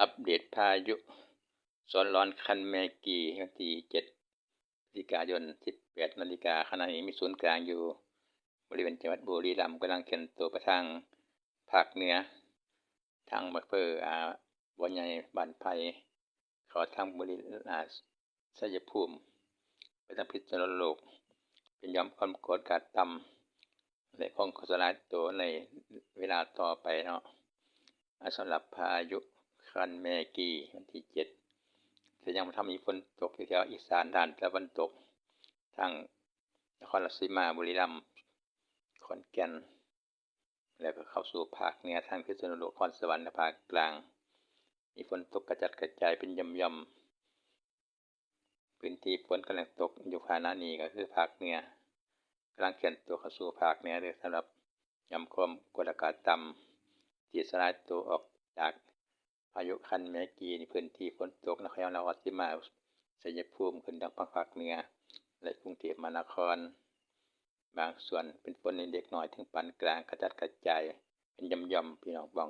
อัปเดตพายุโซนร้อนคันแมกีวันที่7พฤศจิกายน 18 นาฬิกาขณะนี้มีศูนย์กลางอยู่บริเวณจังหวัดบุรีรัมย์กำลังเคลื่อนตัวไปทางภาคเหนือทางอำเภอบ่อใหญ่บ้านไผ่เข้าทางชัยภูมิไปทางพิษณุโลกเป็นหย่อมความกดอากาศต่ำและคงสลายตัวในเวลาต่อไปเนาะสำหรับพายุคันแมกีวันที่7จะยังทำมีฝนตกแถวอีสานด้านตะวันตกทางนครราชสีมาบุรีรัมย์ขอนแก่นแล้วก็เข้าสู่ภาคเหนือทางพิษณุโลกนครสวรรค์และภาคกลางมีฝนตกกระจัดกระจายเป็นหย่อมๆพื้นที่ฝนกำลังตกอยู่ขณะนี้ก็คือภาคเหนือกำลังเคลื่อนตัวเข้าสู่ภาคเหนือโดยสำหรับหย่อมความกดอากาศต่ำที่สลายตัวออกจากพายุคันแมกีในพื้นที่ฝนตกนครราชสีมาชัยภูมิขึ้นทางภาคเหนือและกรุงเทพมหานครบางส่วนเป็นฝนเล็กน้อยถึงปานกลางกระจัดกระจายเป็นหย่อมๆพี่น้องบ้อง